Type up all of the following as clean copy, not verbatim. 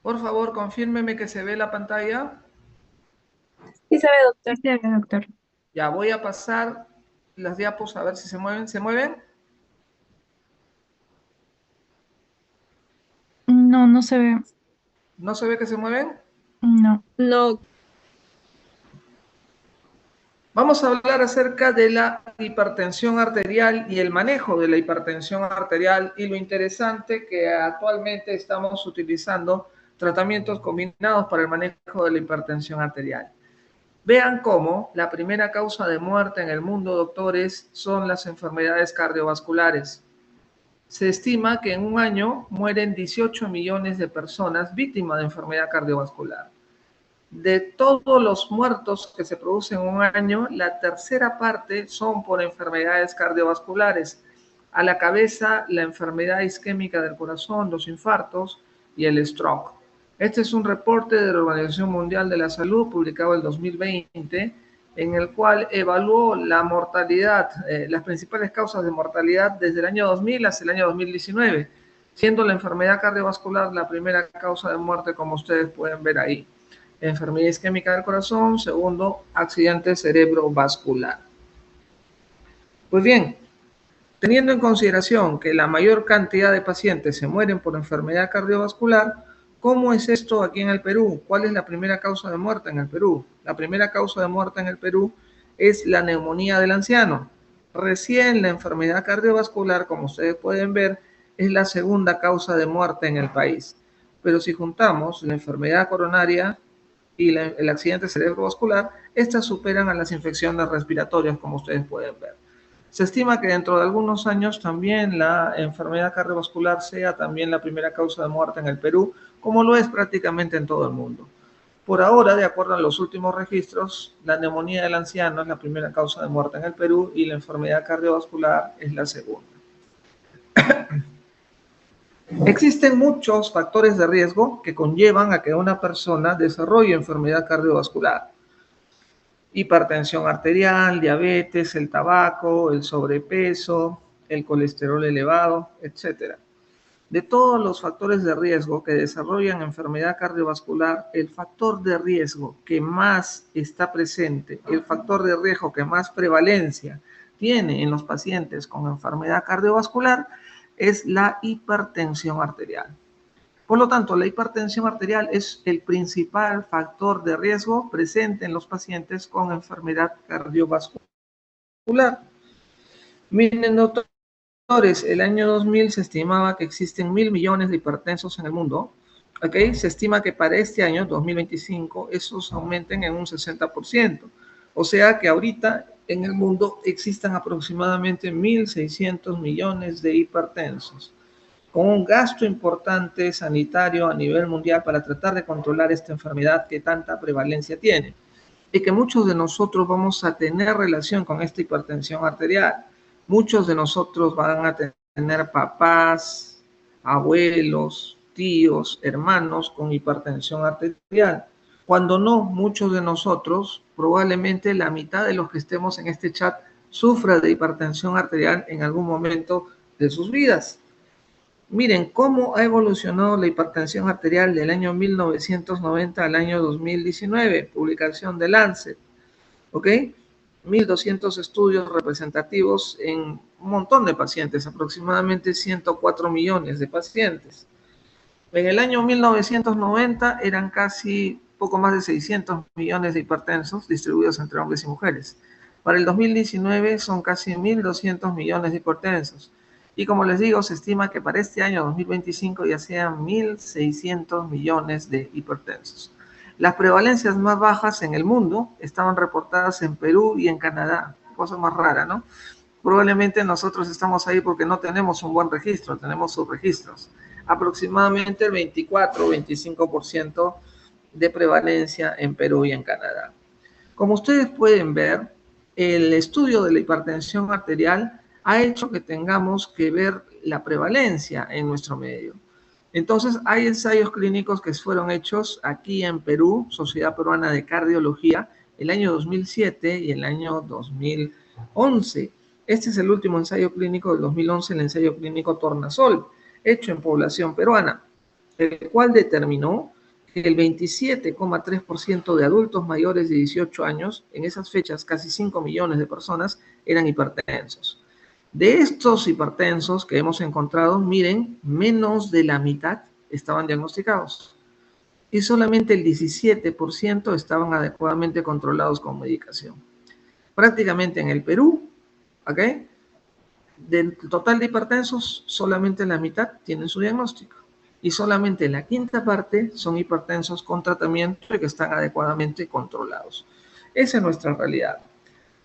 Por favor, confírmeme que se ve la pantalla. Sí se ve, doctor. Sí, doctor. Ya voy a pasar las diapos a ver si se mueven. ¿Se mueven? No, no se ve. ¿No se ve que se mueven? No. No, Vamos a hablar acerca de la hipertensión arterial y el manejo de la hipertensión arterial y lo interesante que actualmente estamos utilizando tratamientos combinados para el manejo de la hipertensión arterial. Vean cómo la primera causa de muerte en el mundo, doctores, son las enfermedades cardiovasculares. Se estima que en un año mueren 18 millones de personas víctimas de enfermedad cardiovascular. De todos los muertos que se producen en un año, la tercera parte son por enfermedades cardiovasculares. A la cabeza, la enfermedad isquémica del corazón, los infartos y el stroke. Este es un reporte de la Organización Mundial de la Salud publicado en 2020, en el cual evaluó la mortalidad, las principales causas de mortalidad desde el año 2000 hasta el año 2019, siendo la enfermedad cardiovascular la primera causa de muerte, como ustedes pueden ver ahí. Enfermedad isquémica del corazón, segundo, accidente cerebrovascular. Pues bien, teniendo en consideración que la mayor cantidad de pacientes se mueren por enfermedad cardiovascular, ¿cómo es esto aquí en el Perú? ¿Cuál es la primera causa de muerte en el Perú? La primera causa de muerte en el Perú es la neumonía del anciano. Recién la enfermedad cardiovascular, como ustedes pueden ver, es la segunda causa de muerte en el país. Pero si juntamos la enfermedad coronaria y el accidente cerebrovascular, estas superan a las infecciones respiratorias, como ustedes pueden ver. Se estima que dentro de algunos años también la enfermedad cardiovascular sea también la primera causa de muerte en el Perú, como lo es prácticamente en todo el mundo. Por ahora, de acuerdo a los últimos registros, la neumonía del anciano es la primera causa de muerte en el Perú y la enfermedad cardiovascular es la segunda. Existen muchos factores de riesgo que conllevan a que una persona desarrolle enfermedad cardiovascular. Hipertensión arterial, diabetes, el tabaco, el sobrepeso, el colesterol elevado, etcétera. De todos los factores de riesgo que desarrollan enfermedad cardiovascular, el factor de riesgo que más está presente, el factor de riesgo que más prevalencia tiene en los pacientes con enfermedad cardiovascular es la hipertensión arterial. Por lo tanto, la hipertensión arterial es el principal factor de riesgo presente en los pacientes con enfermedad cardiovascular. Miren, doctores, el año 2000 se estimaba que existen 1.000 millones de hipertensos en el mundo. ¿Okay? Se estima que para este año, 2025, esos aumenten en un 60%. O sea que ahorita en el mundo existan aproximadamente 1.600 millones de hipertensos, con un gasto importante sanitario a nivel mundial para tratar de controlar esta enfermedad que tanta prevalencia tiene. Y que muchos de nosotros vamos a tener relación con esta hipertensión arterial. Muchos de nosotros van a tener papás, abuelos, tíos, hermanos con hipertensión arterial. Cuando no, muchos de nosotros, probablemente la mitad de los que estemos en este chat, sufra de hipertensión arterial en algún momento de sus vidas. Miren cómo ha evolucionado la hipertensión arterial del año 1990 al año 2019, publicación de Lancet, ¿ok? 1.200 estudios representativos en un montón de pacientes, aproximadamente 104 millones de pacientes. En el año 1990 eran casi poco más de 600 millones de hipertensos distribuidos entre hombres y mujeres. Para el 2019 son casi 1.200 millones de hipertensos. Y como les digo, se estima que para este año 2025 ya sean 1.600 millones de hipertensos. Las prevalencias más bajas en el mundo estaban reportadas en Perú y en Canadá. Cosa más rara, ¿no? Probablemente nosotros estamos ahí porque no tenemos un buen registro, tenemos subregistros. Aproximadamente el 24 o 25% de prevalencia en Perú y en Canadá. Como ustedes pueden ver, el estudio de la hipertensión arterial ha hecho que tengamos que ver la prevalencia en nuestro medio. Entonces, hay ensayos clínicos que fueron hechos aquí en Perú, Sociedad Peruana de Cardiología, el año 2007 y el año 2011. Este es el último ensayo clínico del 2011, el ensayo clínico Tornasol, hecho en población peruana, el cual determinó que el 27,3% de adultos mayores de 18 años, en esas fechas casi 5 millones de personas, eran hipertensos. De estos hipertensos que hemos encontrado, miren, menos de la mitad estaban diagnosticados y solamente el 17% estaban adecuadamente controlados con medicación. Prácticamente en el Perú, ¿ok?, del total de hipertensos, solamente la mitad tienen su diagnóstico y solamente la quinta parte son hipertensos con tratamiento y que están adecuadamente controlados. Esa es nuestra realidad.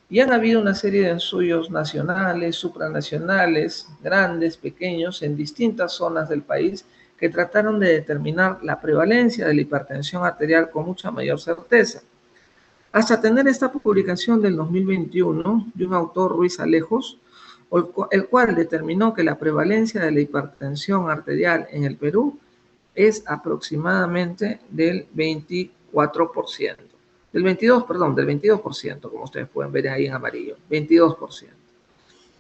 Y han habido una serie de ensayos nacionales, supranacionales, grandes, pequeños, en distintas zonas del país que trataron de determinar la prevalencia de la hipertensión arterial con mucha mayor certeza. Hasta tener esta publicación del 2021 de un autor, Ruiz Alejos, el cual determinó que la prevalencia de la hipertensión arterial en el Perú es aproximadamente del 24%. Del 22%, como ustedes pueden ver ahí en amarillo, 22%.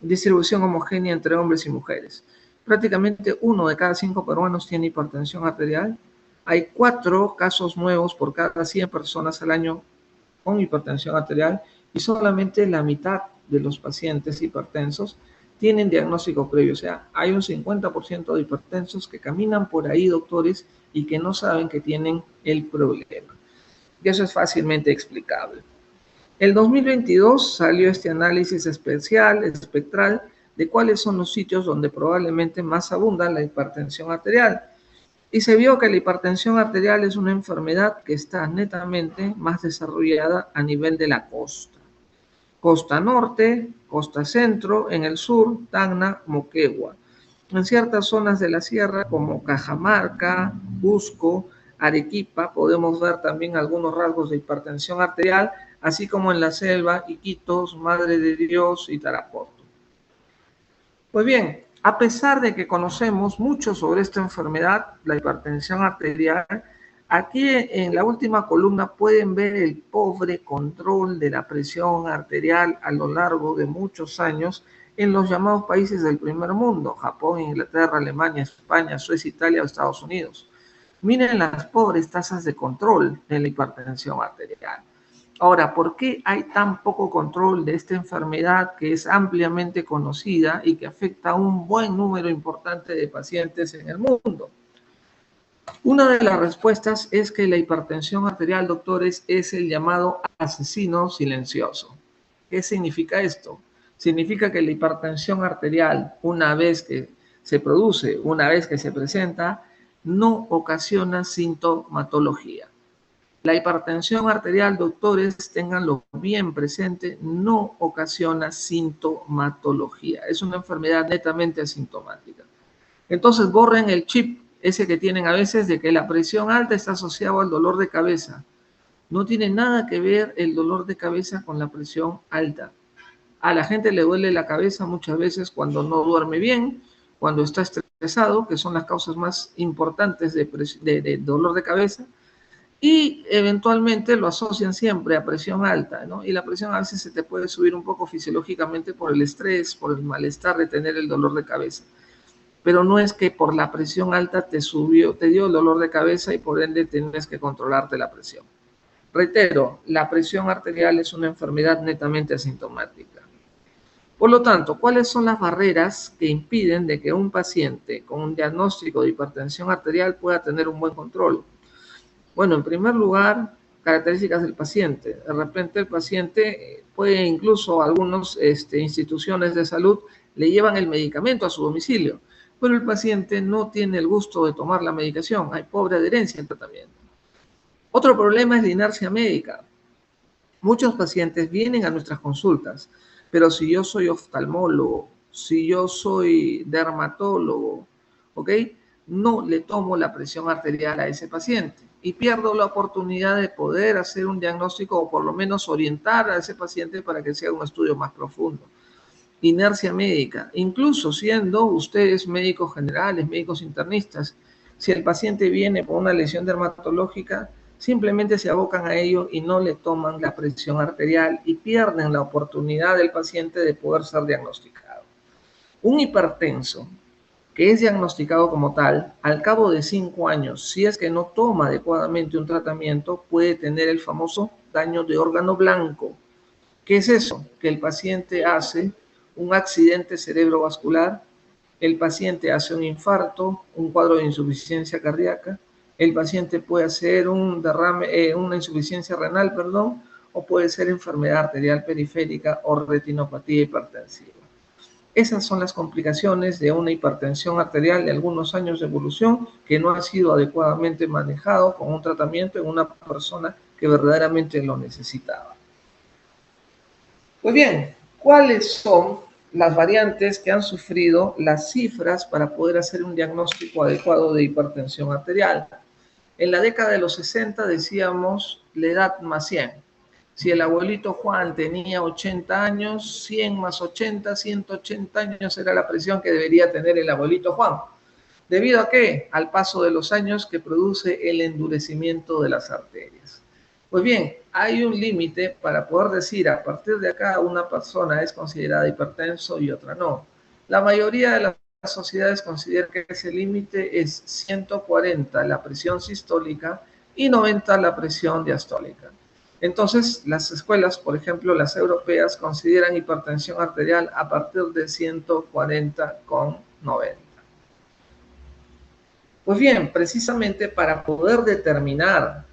Distribución homogénea entre hombres y mujeres. Prácticamente 1 de cada 5 peruanos tiene hipertensión arterial. Hay 4 casos nuevos por cada 100 personas al año con hipertensión arterial y solamente la mitad de los pacientes hipertensos tienen diagnóstico previo. O sea, hay un 50% de hipertensos que caminan por ahí, doctores, y que no saben que tienen el problema. Y eso es fácilmente explicable. El 2022 salió este análisis espectral, de cuáles son los sitios donde probablemente más abunda la hipertensión arterial. Y se vio que la hipertensión arterial es una enfermedad que está netamente más desarrollada a nivel de la costa. Costa norte, costa centro, en el sur, Tacna, Moquegua. En ciertas zonas de la sierra como Cajamarca, Cusco, Arequipa, podemos ver también algunos rasgos de hipertensión arterial, así como en la selva, Iquitos, Madre de Dios y Tarapoto. Pues bien, a pesar de que conocemos mucho sobre esta enfermedad, la hipertensión arterial, aquí en la última columna pueden ver el pobre control de la presión arterial a lo largo de muchos años en los llamados países del primer mundo, Japón, Inglaterra, Alemania, España, Suecia, Italia o Estados Unidos. Miren las pobres tasas de control de la hipertensión arterial. Ahora, ¿por qué hay tan poco control de esta enfermedad que es ampliamente conocida y que afecta a un buen número importante de pacientes en el mundo? Una de las respuestas es que la hipertensión arterial, doctores, es el llamado asesino silencioso. ¿Qué significa esto? Significa que la hipertensión arterial, una vez que se produce, una vez que se presenta, no ocasiona sintomatología. La hipertensión arterial, doctores, ténganlo bien presente, no ocasiona sintomatología. Es una enfermedad netamente asintomática. Entonces, borren el chip ese que tienen a veces de que la presión alta está asociada al dolor de cabeza. No tiene nada que ver el dolor de cabeza con la presión alta. A la gente le duele la cabeza muchas veces cuando no duerme bien, cuando está estresado, que son las causas más importantes de dolor de cabeza, y eventualmente lo asocian siempre a presión alta, ¿no? Y la presión a veces se te puede subir un poco fisiológicamente por el estrés, por el malestar de tener el dolor de cabeza. Pero no es que por la presión alta te dio el dolor de cabeza y por ende tienes que controlarte la presión. Reitero, la presión arterial es una enfermedad netamente asintomática. Por lo tanto, ¿cuáles son las barreras que impiden de que un paciente con un diagnóstico de hipertensión arterial pueda tener un buen control? Bueno, en primer lugar, características del paciente. De repente el paciente puede incluso algunas instituciones de salud le llevan el medicamento a su domicilio, pero el paciente no tiene el gusto de tomar la medicación. Hay pobre adherencia al tratamiento. Otro problema es la inercia médica. Muchos pacientes vienen a nuestras consultas, pero si yo soy oftalmólogo, si yo soy dermatólogo, ¿ok?, no le tomo la presión arterial a ese paciente y pierdo la oportunidad de poder hacer un diagnóstico o por lo menos orientar a ese paciente para que sea un estudio más profundo. Inercia médica, incluso siendo ustedes médicos generales, médicos internistas, si el paciente viene por una lesión dermatológica, simplemente se abocan a ello y no le toman la presión arterial y pierden la oportunidad del paciente de poder ser diagnosticado. Un hipertenso que es diagnosticado como tal, al cabo de 5 años, si es que no toma adecuadamente un tratamiento, puede tener el famoso daño de órgano blanco. ¿Qué es eso? Que el paciente hace un accidente cerebrovascular, el paciente hace un infarto, un cuadro de insuficiencia cardíaca, el paciente puede hacer un derrame, una insuficiencia renal, perdón, o puede ser enfermedad arterial periférica o retinopatía hipertensiva. Esas son las complicaciones de una hipertensión arterial de algunos años de evolución que no ha sido adecuadamente manejado con un tratamiento en una persona que verdaderamente lo necesitaba. Pues bien, ¿cuáles son las variantes que han sufrido las cifras para poder hacer un diagnóstico adecuado de hipertensión arterial? En la década de los 60 decíamos la edad más 100. Si el abuelito Juan tenía 80 años, 100 más 80, 180 años era la presión que debería tener el abuelito Juan. ¿Debido a qué? Al paso de los años que produce el endurecimiento de las arterias. Pues bien, hay un límite para poder decir a partir de acá una persona es considerada hipertenso y otra no. La mayoría de las sociedades consideran que ese límite es 140 la presión sistólica y 90 la presión diastólica. Entonces, las escuelas, por ejemplo, las europeas, consideran hipertensión arterial a partir de 140,90. Pues bien, precisamente para poder determinar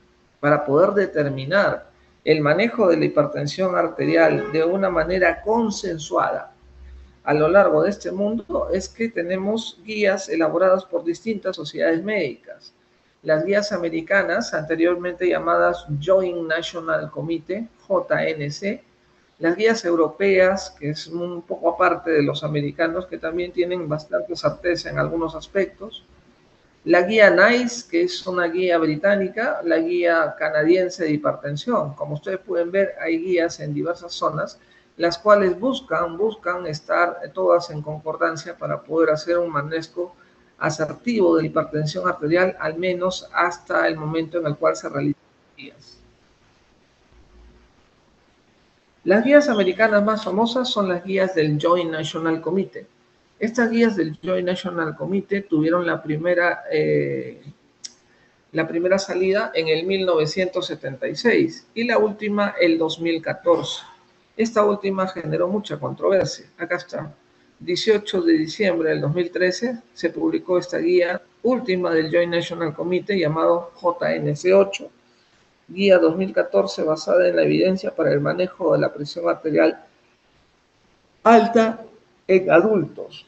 el manejo de la hipertensión arterial de una manera consensuada a lo largo de este mundo, es que tenemos guías elaboradas por distintas sociedades médicas. Las guías americanas, anteriormente llamadas Joint National Committee, JNC, las guías europeas, que es un poco aparte de los americanos, que también tienen bastante certeza en algunos aspectos, la guía NICE, que es una guía británica, la guía canadiense de hipertensión. Como ustedes pueden ver, hay guías en diversas zonas, las cuales buscan estar todas en concordancia para poder hacer un manejo asertivo de la hipertensión arterial, al menos hasta el momento en el cual se realizan las guías. Las guías americanas más famosas son las guías del Joint National Committee. Estas guías del Joint National Committee tuvieron la primera salida en el 1976 y la última el 2014. Esta última generó mucha controversia. Acá está. 18 de diciembre del 2013 se publicó esta guía última del Joint National Committee llamado JNC8, guía 2014 basada en la evidencia para el manejo de la presión arterial alta en adultos.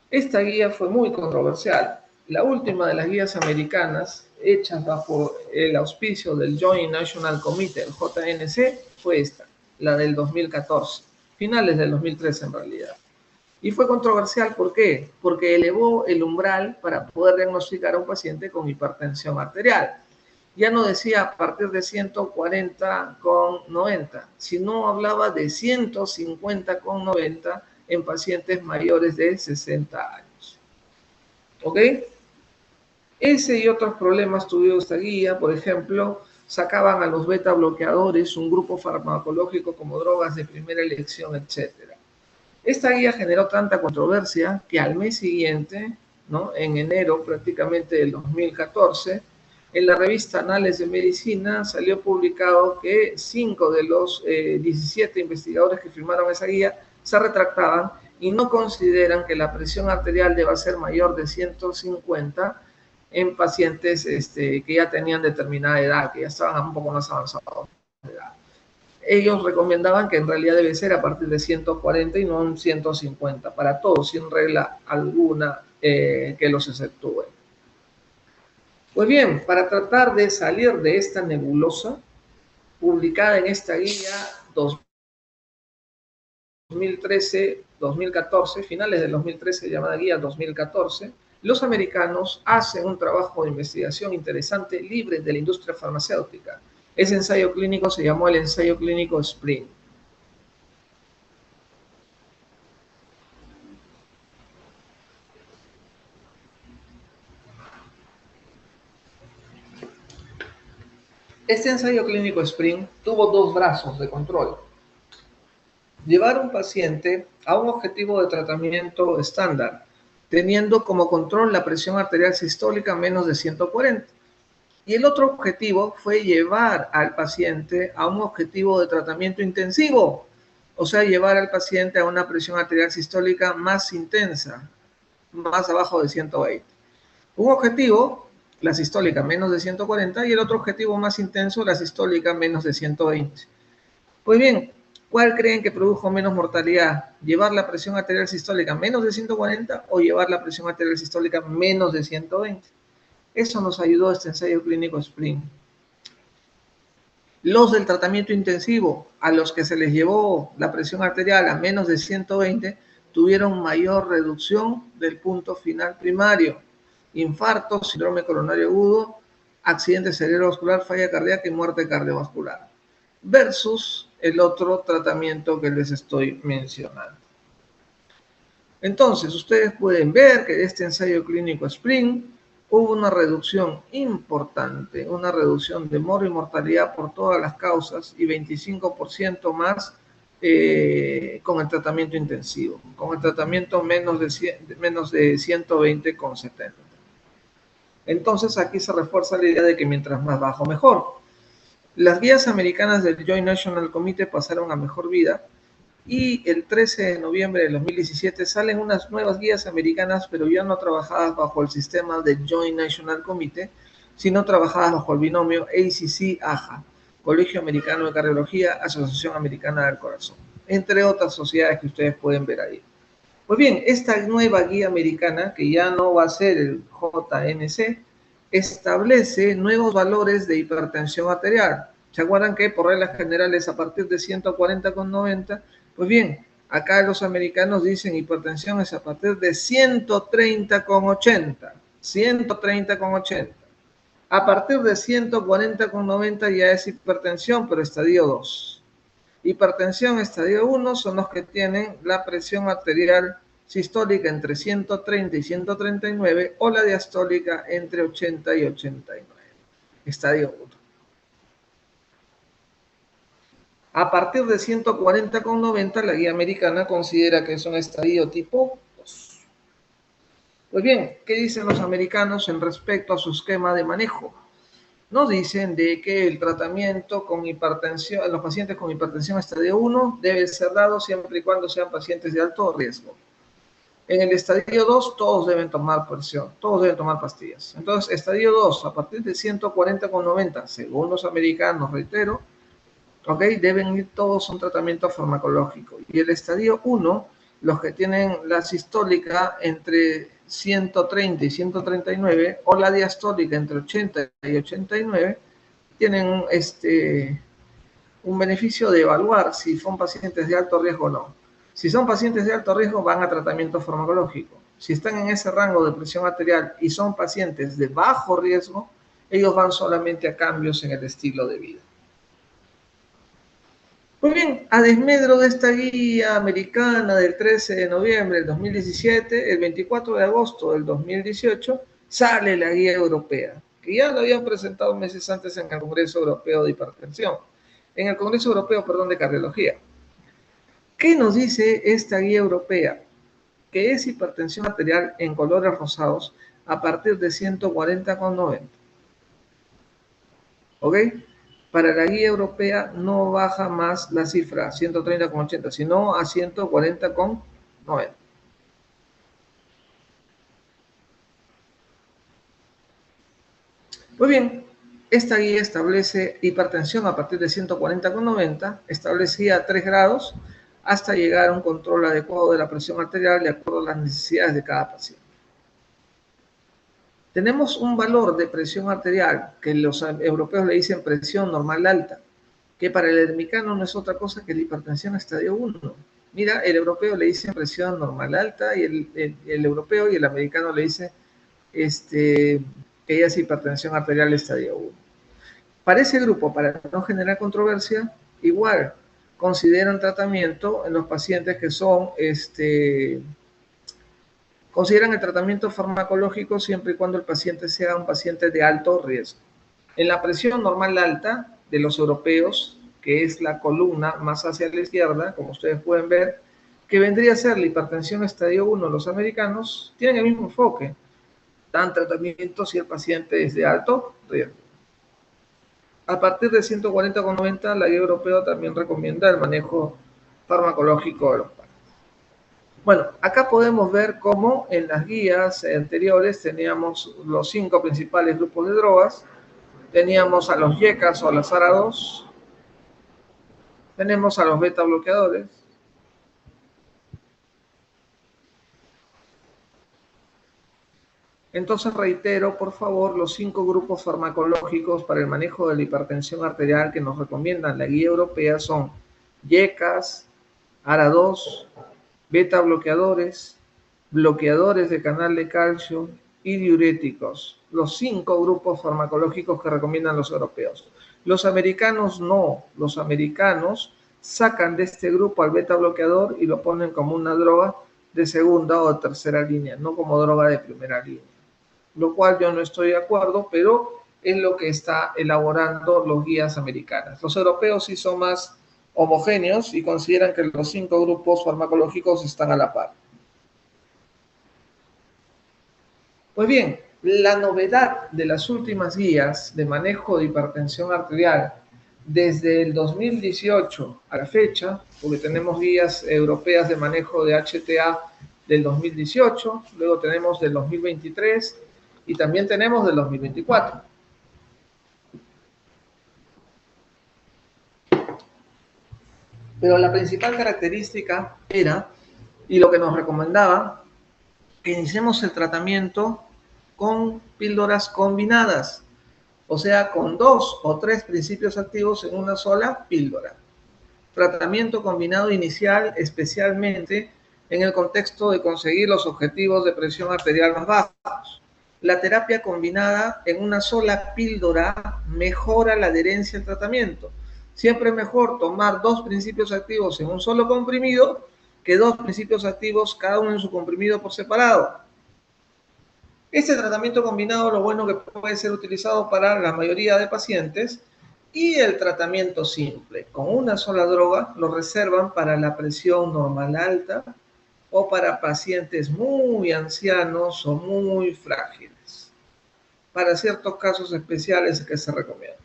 Esta guía fue muy controversial. La última de las guías americanas hechas bajo el auspicio del Joint National Committee, el JNC, fue esta, la del 2014, finales del 2013 en realidad. Y fue controversial, ¿por qué? Porque elevó el umbral para poder diagnosticar a un paciente con hipertensión arterial. Ya no decía a partir de 140,90, sino hablaba de 150,90 en pacientes mayores de 60 años. ¿Ok? Ese y otros problemas tuvieron esta guía. Por ejemplo, sacaban a los beta bloqueadores, un grupo farmacológico como drogas de primera elección, etc. Esta guía generó tanta controversia que al mes siguiente, ¿no?, en enero prácticamente del 2014, en la revista Anales de Medicina salió publicado que 5 de los 17 investigadores que firmaron esa guía se retractaban y no consideran que la presión arterial deba ser mayor de 150 en pacientes que ya tenían determinada edad, que ya estaban un poco más avanzados de edad. Ellos recomendaban que en realidad debe ser a partir de 140 y no un 150, para todos, sin regla alguna que los exceptúe. Pues bien, para tratar de salir de esta nebulosa, publicada en esta guía 2013-2014, finales del 2013, llamada guía 2014, los americanos hacen un trabajo de investigación interesante libre de la industria farmacéutica. Ese ensayo clínico se llamó el ensayo clínico SPRING. Este ensayo clínico SPRING tuvo dos brazos de control. llevar a un paciente a un objetivo de tratamiento estándar, teniendo como control la presión arterial sistólica menos de 140. Y el otro objetivo fue llevar al paciente a un objetivo de tratamiento intensivo, o sea, llevar al paciente a una presión arterial sistólica más intensa, más abajo de 120. Un objetivo, la sistólica menos de 140, y el otro objetivo más intenso, la sistólica menos de 120. Pues bien, ¿cuál creen que produjo menos mortalidad? ¿Llevar la presión arterial sistólica menos de 140 o llevar la presión arterial sistólica menos de 120? Eso nos ayudó este ensayo clínico SPRING. Los del tratamiento intensivo, a los que se les llevó la presión arterial a menos de 120, tuvieron mayor reducción del punto final primario: infarto, síndrome coronario agudo, accidente cerebrovascular, falla cardíaca y muerte cardiovascular, versus el otro tratamiento que les estoy mencionando. Entonces, ustedes pueden ver que este ensayo clínico SPRING hubo una reducción importante, una reducción de mortalidad por todas las causas y 25% más con el tratamiento intensivo, con el tratamiento menos de 120,70. Entonces, aquí se refuerza la idea de que mientras más bajo, mejor. Las guías americanas del Joint National Committee pasaron a mejor vida, y el 13 de noviembre de 2017 salen unas nuevas guías americanas, pero ya no trabajadas bajo el sistema de Joint National Committee, sino trabajadas bajo el binomio ACC-AHA, Colegio Americano de Cardiología, Asociación Americana del Corazón, entre otras sociedades que ustedes pueden ver ahí. Pues bien, esta nueva guía americana, que ya no va a ser el JNC, establece nuevos valores de hipertensión arterial. ¿Se acuerdan que por reglas generales a partir de 140,90? Pues bien, acá los americanos dicen hipertensión es a partir de 130,80. 130,80. A partir de 140,90 ya es hipertensión, pero estadio 2. Hipertensión estadio 1 son los que tienen la presión arterial sistólica entre 130 y 139 o la diastólica entre 80 y 89. Estadio 1. A partir de 140,90 la guía americana considera que es un estadio tipo 2. Pues bien, ¿qué dicen los americanos en respecto a su esquema de manejo? Nos dicen de que el tratamiento con hipertensión, los pacientes con hipertensión estadio 1 debe ser dado siempre y cuando sean pacientes de alto riesgo. En el estadio 2 todos deben tomar presión, todos deben tomar pastillas. Entonces, estadio 2 a partir de 140,90, según los americanos, reitero, ¿ok? Deben ir todos a un tratamiento farmacológico. Y el estadio 1, los que tienen la sistólica entre 130 y 139 o la diastólica entre 80 y 89, tienen un beneficio de evaluar si son pacientes de alto riesgo o no. Si son pacientes de alto riesgo, van a tratamiento farmacológico. Si están en ese rango de presión arterial y son pacientes de bajo riesgo, ellos van solamente a cambios en el estilo de vida. Pues bien, a desmedro de esta guía americana del 13 de noviembre del 2017, el 24 de agosto del 2018, sale la guía europea, que ya lo habían presentado meses antes en el Congreso Europeo de Hipertensión, en el Congreso Europeo, perdón, de Cardiología. ¿Qué nos dice esta guía europea? Que es hipertensión arterial en colores rosados a partir de 140,90. ¿Ok? Para la guía europea no baja más la cifra 130,80, sino a 140,90. Muy bien, esta guía establece hipertensión a partir de 140,90, establecía 3 grados hasta llegar a un control adecuado de la presión arterial de acuerdo a las necesidades de cada paciente. Tenemos un valor de presión arterial que los europeos le dicen presión normal alta, que para el americano no es otra cosa que la hipertensión estadio 1. Mira, el europeo le dice presión normal alta y el europeo y el americano le dice que ella es hipertensión arterial estadio 1. Para ese grupo, para no generar controversia, igual consideran tratamiento en los pacientes que son consideran el tratamiento farmacológico siempre y cuando el paciente sea un paciente de alto riesgo. En la presión normal alta de los europeos, que es la columna más hacia la izquierda, como ustedes pueden ver, que vendría a ser la hipertensión estadio 1 los americanos, tienen el mismo enfoque, dan tratamiento si el paciente es de alto riesgo. A partir de 140,90, la guía europea también recomienda el manejo farmacológico de los pacientes. Bueno, acá podemos ver cómo en las guías anteriores teníamos los 5 principales grupos de drogas, teníamos a los YECAs o a las ARA2, tenemos a los beta bloqueadores, entonces reitero, por favor, los 5 grupos farmacológicos para el manejo de la hipertensión arterial que nos recomiendan la guía europea son YECAs, ARA2, beta bloqueadores, bloqueadores de canal de calcio y diuréticos. Los 5 grupos farmacológicos que recomiendan los europeos. Los americanos no. Los americanos sacan de este grupo al beta bloqueador y lo ponen como una droga de segunda o de tercera línea, no como droga de primera línea. Lo cual yo no estoy de acuerdo, pero es lo que está elaborando los guías americanas. Los europeos sí son más homogéneos y consideran que los 5 grupos farmacológicos están a la par. Pues bien, la novedad de las últimas guías de manejo de hipertensión arterial desde el 2018 a la fecha, porque tenemos guías europeas de manejo de HTA del 2018, luego tenemos del 2023 y también tenemos del 2024. Pero la principal característica era, y lo que nos recomendaba, que iniciemos el tratamiento con píldoras combinadas, o sea, con 2 o 3 principios activos en una sola píldora. Tratamiento combinado inicial, especialmente en el contexto de conseguir los objetivos de presión arterial más bajos. La terapia combinada en una sola píldora mejora la adherencia al tratamiento. Siempre es mejor tomar 2 principios activos en un solo comprimido que 2 principios activos cada uno en su comprimido por separado. Este tratamiento combinado, lo bueno que puede ser utilizado para la mayoría de pacientes, y el tratamiento simple, con una sola droga, lo reservan para la presión normal alta o para pacientes muy ancianos o muy frágiles. Para ciertos casos especiales que se recomienda.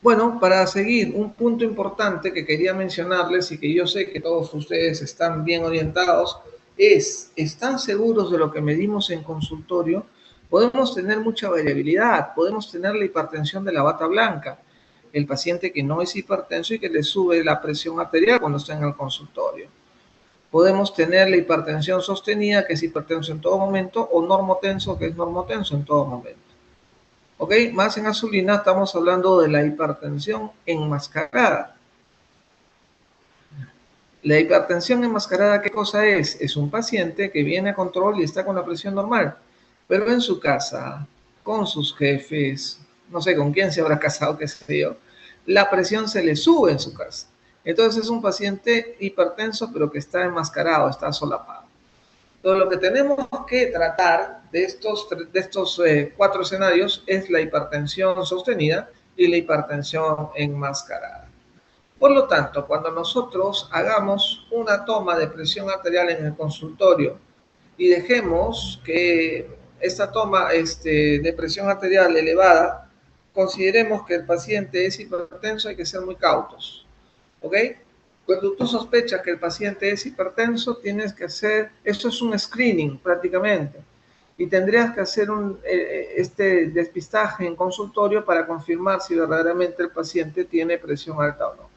Bueno, para seguir, un punto importante que quería mencionarles y que yo sé que todos ustedes están bien orientados es, ¿están seguros de lo que medimos en consultorio? Podemos tener mucha variabilidad, podemos tener la hipertensión de la bata blanca, el paciente que no es hipertenso y que le sube la presión arterial cuando está en el consultorio. Podemos tener la hipertensión sostenida, que es hipertenso en todo momento, o normotenso, que es normotenso en todo momento. ¿Ok? Más en azulina estamos hablando de la hipertensión enmascarada. La hipertensión enmascarada, ¿qué cosa es? Es un paciente que viene a control y está con la presión normal, pero en su casa, con sus jefes, no sé con quién se habrá casado, qué sé yo, la presión se le sube en su casa. Entonces es un paciente hipertenso, pero que está enmascarado, está solapado. Entonces, lo que tenemos que tratar de estos 4 escenarios es la hipertensión sostenida y la hipertensión enmascarada. Por lo tanto, cuando nosotros hagamos una toma de presión arterial en el consultorio y dejemos que esta toma de presión arterial elevada, consideremos que el paciente es hipertenso, hay que ser muy cautos. ¿Ok? Cuando tú sospechas que el paciente es hipertenso, tienes que hacer, esto es un screening prácticamente, y tendrías que hacer este despistaje en consultorio para confirmar si verdaderamente el paciente tiene presión alta o no.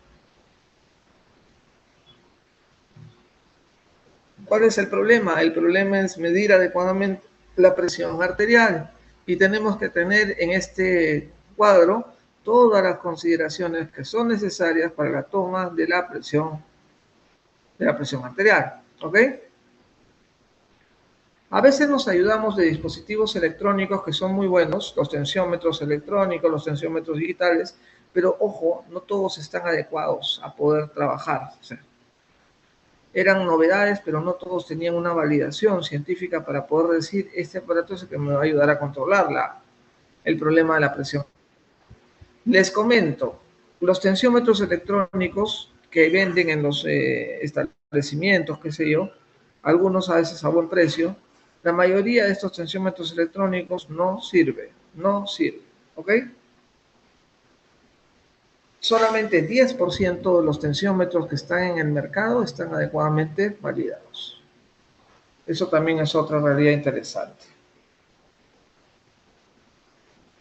¿Cuál es el problema? El problema es medir adecuadamente la presión arterial, y tenemos que tener en este cuadro todas las consideraciones que son necesarias para la toma de la presión arterial, ¿ok? A veces nos ayudamos de dispositivos electrónicos que son muy buenos, los tensiómetros electrónicos, los tensiómetros digitales, pero ojo, no todos están adecuados a poder trabajar. O sea, eran novedades, pero no todos tenían una validación científica para poder decir, este aparato es el que me va a ayudar a controlarla. el problema de la presión. Les comento, los tensiómetros electrónicos que venden en los establecimientos, qué sé yo, algunos a veces a buen precio, la mayoría de estos tensiómetros electrónicos no sirve, ¿ok? Solamente 10% de los tensiómetros que están en el mercado están adecuadamente validados. Eso también es otra realidad interesante.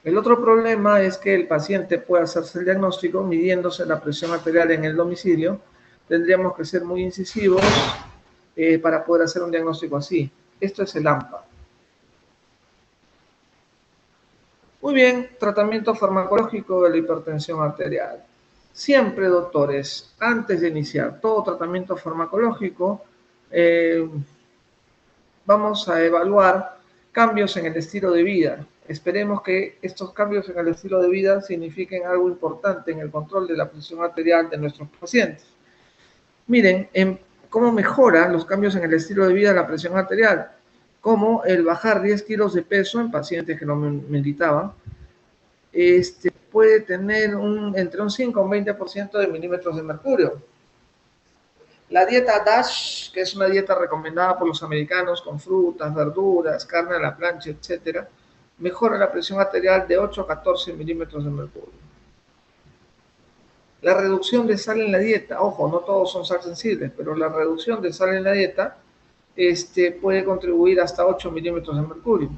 El otro problema es que el paciente puede hacerse el diagnóstico midiéndose la presión arterial en el domicilio. Tendríamos que ser muy incisivos para poder hacer un diagnóstico así. Esto es el AMPA. Muy bien, tratamiento farmacológico de la hipertensión arterial. Siempre, doctores, antes de iniciar todo tratamiento farmacológico, vamos a evaluar cambios en el estilo de vida. Esperemos que estos cambios en el estilo de vida signifiquen algo importante en el control de la presión arterial de nuestros pacientes. Miren, cómo mejoran los cambios en el estilo de vida la presión arterial, como el bajar 10 kilos de peso en pacientes que no meditaban, puede tener entre un 5 y un 20% de milímetros de mercurio. La dieta DASH, que es una dieta recomendada por los americanos con frutas, verduras, carne a la plancha, etc., mejora la presión arterial de 8 a 14 milímetros de mercurio. La reducción de sal en la dieta, ojo, no todos son sal sensibles, pero la reducción de sal en la dieta puede contribuir hasta 8 milímetros de mercurio.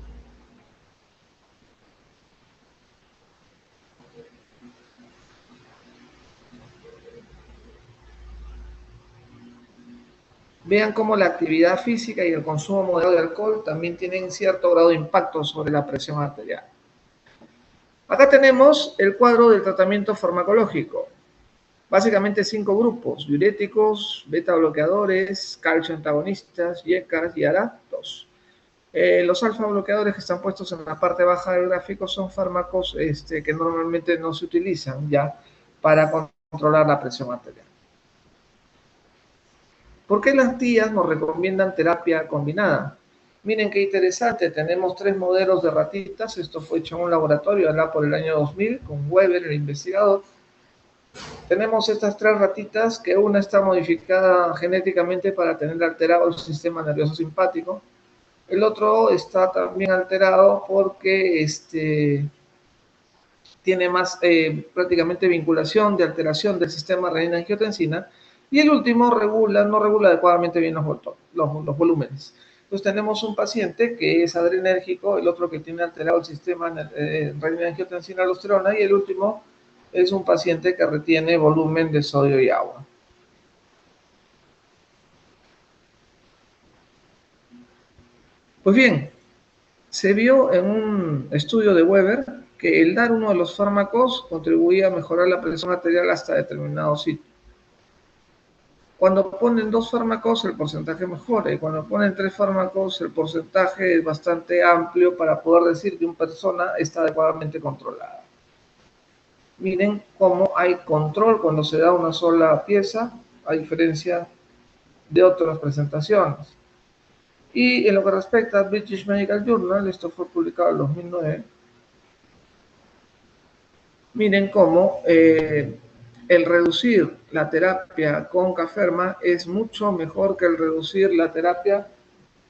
Vean cómo la actividad física y el consumo moderado de alcohol también tienen cierto grado de impacto sobre la presión arterial. Acá tenemos el cuadro del tratamiento farmacológico. Básicamente 5 grupos: diuréticos, beta bloqueadores, calcio antagonistas, YECAS y ARA2. Los alfa bloqueadores que están puestos en la parte baja del gráfico son fármacos que normalmente no se utilizan ya para controlar la presión arterial. ¿Por qué las tías nos recomiendan terapia combinada? Miren qué interesante, tenemos 3 modelos de ratitas. Esto fue hecho en un laboratorio allá por el año 2000 con Weber, el investigador. Tenemos estas 3 ratitas, que una está modificada genéticamente para tener alterado el sistema nervioso simpático. El otro está también alterado porque tiene más prácticamente vinculación de alteración del sistema renina-angiotensina. Y el último no regula adecuadamente bien los volúmenes. Entonces tenemos un paciente que es adrenérgico, el otro que tiene alterado el sistema renina-angiotensina-aldosterona, y el último es un paciente que retiene volumen de sodio y agua. Pues bien, se vio en un estudio de Weber que el dar uno de los fármacos contribuía a mejorar la presión arterial hasta determinado sitio. Cuando ponen 2 fármacos, el porcentaje mejora, y cuando ponen 3 fármacos, el porcentaje es bastante amplio para poder decir que una persona está adecuadamente controlada. Miren cómo hay control cuando se da una sola pieza, a diferencia de otras presentaciones. Y en lo que respecta a British Medical Journal, esto fue publicado en 2009, miren cómo el reducir la terapia con Caferma es mucho mejor que el reducir la terapia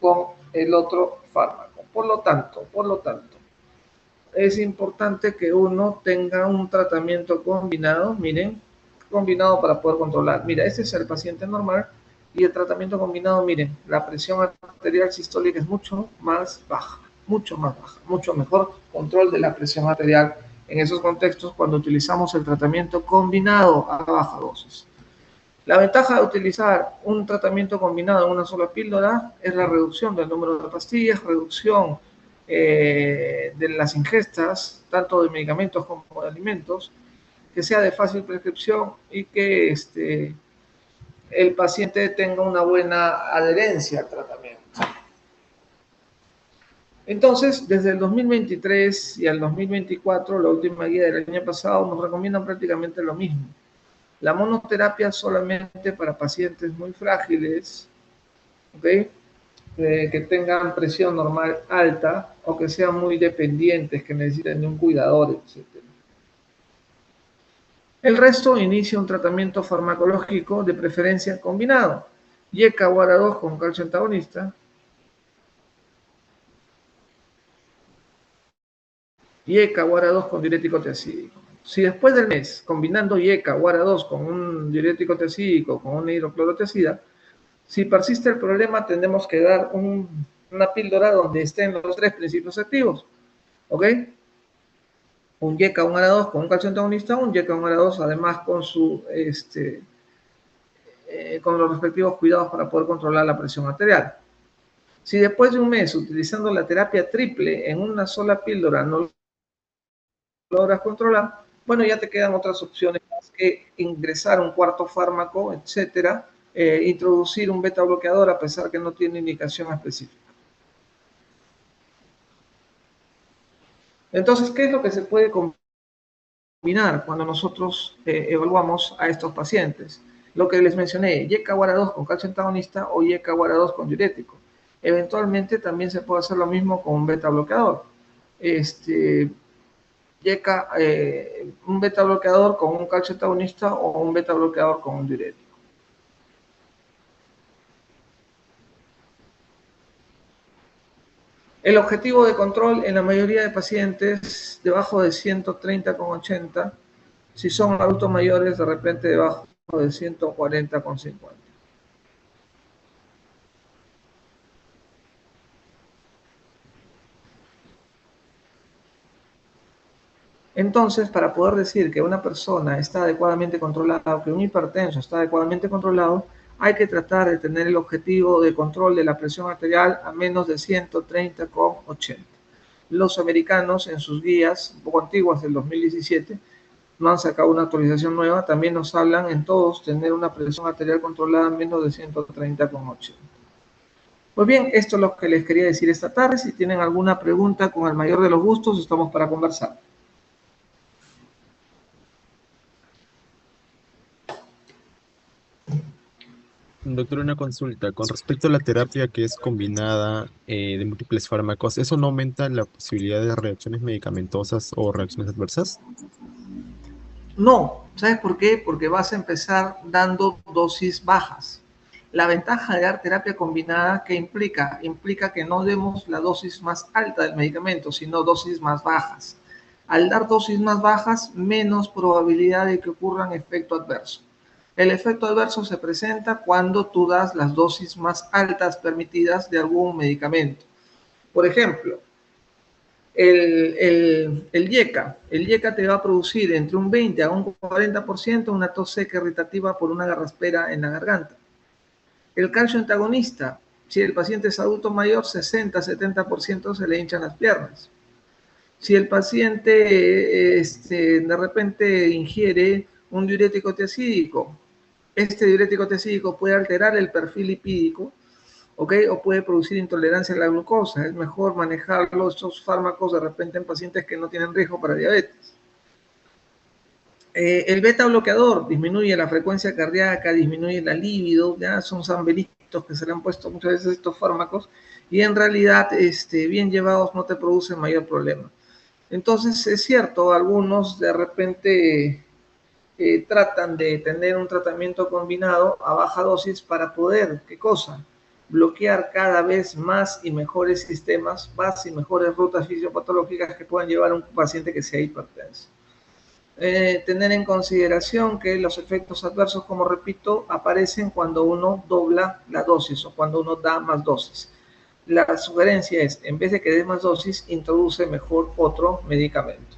con el otro fármaco. Por lo tanto, es importante que uno tenga un tratamiento combinado, miren, combinado para poder controlar. Mira, este es el paciente normal, y el tratamiento combinado, miren, la presión arterial sistólica es mucho más baja, mucho mejor control de la presión arterial en esos contextos cuando utilizamos el tratamiento combinado a baja dosis. La ventaja de utilizar un tratamiento combinado en una sola píldora es la reducción del número de pastillas, reducción de las ingestas, tanto de medicamentos como de alimentos, que sea de fácil prescripción y que el paciente tenga una buena adherencia al tratamiento. Entonces, desde el 2023 y al 2024, la última guía del año pasado, nos recomiendan prácticamente lo mismo. La monoterapia solamente para pacientes muy frágiles, ¿ok? que tengan presión normal alta o que sean muy dependientes, que necesiten de un cuidador, etc. El resto inicia un tratamiento farmacológico de preferencia combinado. YECA o ARA2 con calcio antagonista, YECA o ARA2 con diurético tiazídico. Si después del mes, combinando YECA o ARA2 con un diurético tiazídico, con una hidroclorotiazida, si persiste el problema, tendremos que dar una píldora donde estén los tres principios activos. ¿Ok? Un YECA, un ARA2 con un calcio antagonista, un YECA, un ARA2, además con con los respectivos cuidados para poder controlar la presión arterial. Si después de un mes, utilizando la terapia triple en una sola píldora, no logras controlar, bueno, ya te quedan otras opciones más que ingresar un cuarto fármaco, etcétera, introducir un beta bloqueador a pesar que no tiene indicación específica. Entonces, ¿qué es lo que se puede combinar cuando nosotros evaluamos a estos pacientes? Lo que les mencioné, YECA o ARA2 con calcio antagonista o YECA o ARA2 con diurético. Eventualmente también se puede hacer lo mismo con un beta bloqueador. YECA, un beta bloqueador con un calcio antagonista o un beta bloqueador con un diurético. El objetivo de control en la mayoría de pacientes debajo de 130,80, si son adultos mayores de repente debajo de 140,50. Entonces, para poder decir que una persona está adecuadamente controlada o que un hipertenso está adecuadamente controlado, hay que tratar de tener el objetivo de control de la presión arterial a menos de 130,80. Los americanos en sus guías, un poco antiguas del 2017, no han sacado una actualización nueva, también nos hablan en todos tener una presión arterial controlada a menos de 130,80. Pues bien, esto es lo que les quería decir esta tarde. Si tienen alguna pregunta, con el mayor de los gustos, estamos para conversar. Doctor, una consulta. Con respecto a la terapia que es combinada de múltiples fármacos, ¿eso no aumenta la posibilidad de reacciones medicamentosas o reacciones adversas? No, ¿sabes por qué? Porque vas a empezar dando dosis bajas. La ventaja de dar terapia combinada, ¿qué implica? Implica que no demos la dosis más alta del medicamento, sino dosis más bajas. Al dar dosis más bajas, menos probabilidad de que ocurran efecto adverso. El efecto adverso se presenta cuando tú das las dosis más altas permitidas de algún medicamento. Por ejemplo, el YECA te va a producir entre un 20 a un 40% una tos seca irritativa por una garraspera en la garganta. El calcio antagonista, si el paciente es adulto mayor, 60-70% se le hinchan las piernas. Si el paciente de repente ingiere un diurético tiazídico, este diurético tiazídico puede alterar el perfil lipídico, ¿ok? O puede producir intolerancia a la glucosa. Es mejor manejar estos fármacos de repente en pacientes que no tienen riesgo para diabetes. El beta bloqueador disminuye la frecuencia cardíaca, disminuye la libido, ya son sambelitos que se le han puesto muchas veces estos fármacos y en realidad, bien llevados, no te producen mayor problema. Entonces, es cierto, algunos de repente tratan de tener un tratamiento combinado a baja dosis para poder, ¿qué cosa? Bloquear cada vez más y mejores sistemas, más y mejores rutas fisiopatológicas que puedan llevar a un paciente que sea hipertenso. Tener en consideración que los efectos adversos, como repito, aparecen cuando uno dobla la dosis o cuando uno da más dosis. La sugerencia es, en vez de que dé más dosis, introduce mejor otro medicamento.